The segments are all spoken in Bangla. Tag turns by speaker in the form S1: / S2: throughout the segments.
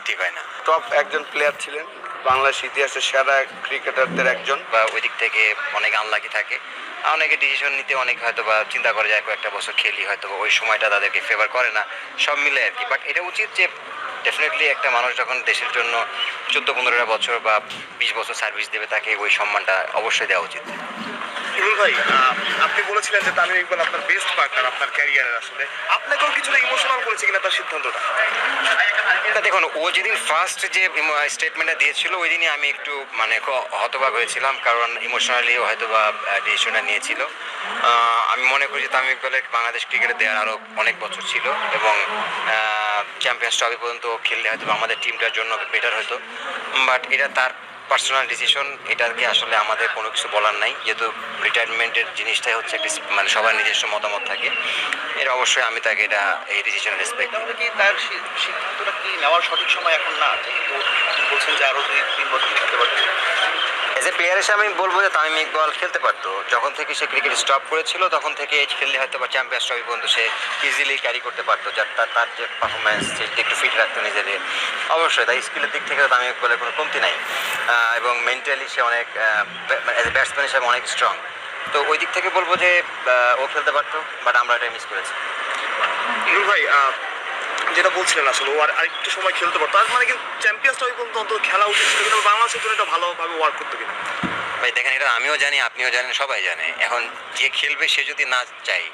S1: ঠিক হয় না।
S2: টপ একজন প্লেয়ার ছিলেন, বাংলাদেশ ইতিহাসের সেরা ক্রিকেটারদের একজন।
S1: বা ওই দিক থেকে অনেক আনলাকি থাকে, অনেকে ডিসিশন নিতে অনেক হয়তো বা চিন্তা করে যায় কয়েকটা বছর খেলি, হয়তো ওই সময়টা তাদেরকে ফেভার করে না, সব মিলে আর কি। বাট এটা উচিত যে ডেফিনেটলি একটা মানুষ যখন দেশের জন্য 14-15 বছর বা 20 বছর সার্ভিস দেবে, তাকে ওই সম্মানটা অবশ্যই দেওয়া উচিত।
S3: ইমরুল ভাই, আপনি বলেছিলেন যে তামিম ইকবাল আপনার বেস্ট পার্টনার আপনার ক্যারিয়ারের। আসলে আপনাকেও কিছুটা ইমোশনাল করেছে কিনা তার সিদ্ধান্তটা?
S1: দেখুন, ও যেদিন ফার্স্ট যে স্টেটমেন্টটা দিয়েছিল ওই দিনই আমি একটু মানে হতবাক হয়েছিলাম, কারণ ইমোশনালি হয়তো বা ডিসিশনটা নিয়েছিল। আমি মনে করি যে তামিম ইকবালের বাংলাদেশ ক্রিকেটে দেওয়ার আরও অনেক বছর ছিল, এবং চ্যাম্পিয়ন্স ট্রফি পর্যন্ত খেললে হয়তো আমাদের টিমটার জন্য বেটার হতো। বাট এটা তার পার্সোনাল ডিসিশন, এটাকে আসলে আমাদের কোনো কিছু বলার নাই, যেহেতু রিটায়ারমেন্টের জিনিসটাই হচ্ছে একটা মানে সবার নিজস্ব মতামত থাকে। এটা অবশ্যই আমি তাকে এই ডিসিশন রেসপেক্ট।
S3: কি তার সিদ্ধান্তটা কি নেওয়ার সঠিক সময় এখন না, যেহেতু বলছেন যে আরো 2-3 বছর খেলতে পারবে?
S1: এজ এ প্লেয়ার হিসেবে আমি বলবো যে তামিম ইকবাল খেলতে পারতো। যখন থেকে সে ক্রিকেট স্টপ করেছিল তখন থেকে এই খেললে হয়তো বা চ্যাম্পিয়ন্স ট্রফি পর্যন্ত সে ইজিলি ক্যারি করতে পারতো, যার তার যে পারফরমেন্স, সে একটু ফিট রাখতো নিজেদের। অবশ্যই তাই স্কিলের দিক থেকে তামিম ইকবালের কোনো কমতি নাই, এবং মেন্টালি সে অনেক এজ এ ব্যাটসম্যান হিসেবে অনেক স্ট্রং। তো ওই দিক থেকে বলবো যে ও খেলতে পারতো, বাট আমরা এটা মিস করেছি।
S3: ইমরুল ভাই, যেটা বলছিলেন আসলে ও আরেকটু সময় খেলতে পারতো, তার মানে কিন্তু চ্যাম্পিয়ন্স ট্রফি পর্যন্ত অন্তত খেলা উচিত ছিল, কিন্তু বাংলাদেশের জন্য এটা ভালোভাবে ওয়ার্ক করতো কিনা?
S1: ভাই দেখেন, এটা আমিও জানি, আপনিও জানেন, সবাই জানে। এখন যে খেলবে সে যদি না চাই,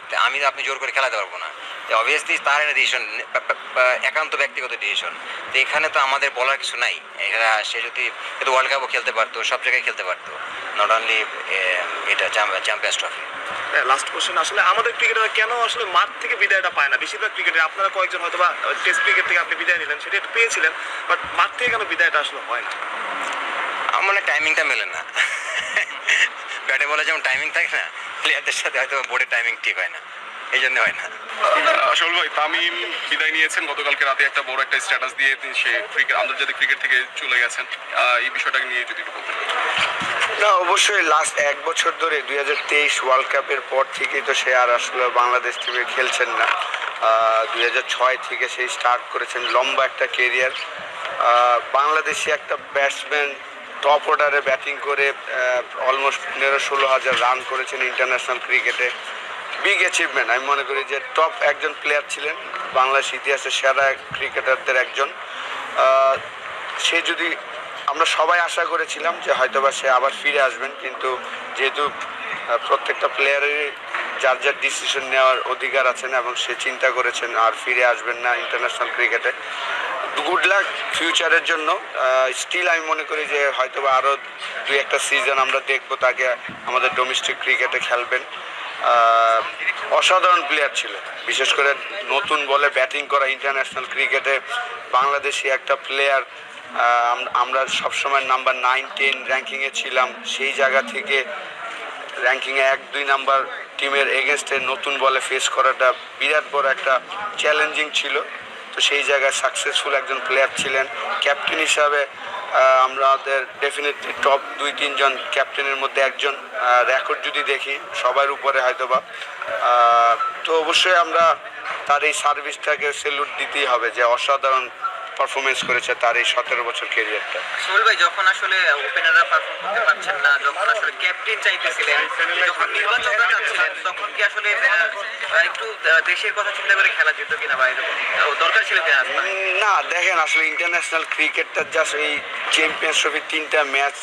S1: আপনি জোর করে খেলাতে পারবো না। অবভিয়াসলি তার একটা ডিসিশন, একান্ত ব্যক্তিগত ডিসিশন। তো এখানে তো আমাদের বলার কিছু নাই। এরা সে যদি কিন্তু ওয়ার্ল্ড কাপও খেলতে পারতো, সব জায়গায় খেলতে পারতো, নট অনলি এটা চ্যাম্পিয়ন্স ট্রফি।
S3: লাস্ট কোশ্চেন, আসলে আমাদের ক্রিকেটার কেন আসলে মাঠ থেকে বিদায়টা পায় না? বেশিরভাগ ক্রিকেটার, আপনারা কয়েকজন হয়তো বা টেস্ট ক্রিকেট থেকে আপনি বিদায় নিলেন, সেটা একটু পেয়েছিলেন, বাট মাঠ থেকে কেন বিদায়টা আসলে হয় না?
S1: আমার মনে হয় টাইমিংটা মেলে না। ব্যাটে বলে যেমন টাইমিং থাকে না, প্লেয়ারদের সাথে হয়তো বোর্ডের টাইমিং ঠিক হয় না, এই জন্য হয় না।
S4: আসল ভাই, তামিম বিদায় নিয়েছেন গতকালকে রাতে একটা বড় একটা স্ট্যাটাস দিয়ে সে আন্তর্জাতিক ক্রিকেট থেকে চলে গেছেন। এই বিষয়টাকে নিয়ে যদি একটু বলতেন।
S2: না, অবশ্যই লাস্ট 1 বছর ধরে 2023 ওয়ার্ল্ড কাপের পর থেকেই তো সে আর আসলে বাংলাদেশ টিমে খেলছেন না। 2006 থেকে সেই স্টার্ট করেছেন লম্বা একটা কেরিয়ার। বাংলাদেশি একটা ব্যাটসম্যান, টপ অর্ডারে ব্যাটিং করে অলমোস্ট 15-16 হাজার রান করেছেন ইন্টারন্যাশনাল ক্রিকেটে। Big achievement. আমি মনে করি যে টপ একজন প্লেয়ার ছিলেন, বাংলাদেশ ইতিহাসের সেরা ক্রিকেটারদের একজন। সে যদি, আমরা সবাই আশা করেছিলাম যে হয়তোবা সে আবার ফিরে আসবেন, কিন্তু যেহেতু প্রত্যেকটা প্লেয়ারেরই যার যার ডিসিশন নেওয়ার অধিকার আছেন, এবং সে চিন্তা করেছেন আর ফিরে আসবেন না ইন্টারন্যাশনাল ক্রিকেটে। গুড লাক ফিউচারের জন্য। স্টিল আমি মনে করি যে হয়তোবা আরও 2-1টা সিজন আমরা দেখবো তাকে আমাদের ডোমেস্টিক ক্রিকেটে খেলবেন। অসাধারণ প্লেয়ার ছিল, বিশেষ করে নতুন বলে ব্যাটিং করা ইন্টারন্যাশনাল ক্রিকেটে বাংলাদেশি একটা প্লেয়ার। আমরা সবসময় নাম্বার 9-10 র্যাঙ্কিংয়ে ছিলাম, সেই জায়গা থেকে র্যাঙ্কিংয়ে 1-2 নাম্বার টিমের এগেনস্টে নতুন বলে ফেস করাটা বিরাট বড় একটা চ্যালেঞ্জিং ছিল। তো সেই জায়গায় সাকসেসফুল একজন প্লেয়ার ছিলেন। ক্যাপ্টেন হিসাবে আমাদের ডেফিনেটলি টপ 2-3 জন ক্যাপ্টেনের মধ্যে একজন। রেকর্ড যদি দেখি সবার উপরে হয়তোবা। তো অবশ্যই আমরা তার এই সার্ভিসটাকে স্যালুট দিতেই হবে, যে অসাধারণ পারফরমেন্স করেছে তার এই 17 বছর ক্যারিয়ারটা।
S5: সোহেল ভাই, যখন আসলে ওপেনাররা পারফর্ম করতে পারছেন না, যখন আসলে ক্যাপ্টেন চাইতেছিলেন, যখন নির্বাচকরা চাচ্ছিলেন, তখন কি আসলে একটু দেশের কথা চিন্তা করে খেলা যেত কিনা বা এরকম দরকার ছিল কিনা?
S2: না, দেখেন আসলে ইন্টারন্যাশনাল ক্রিকেটটা জাস্ট এই চ্যাম্পিয়ন্স ট্রফির 3টা ম্যাচ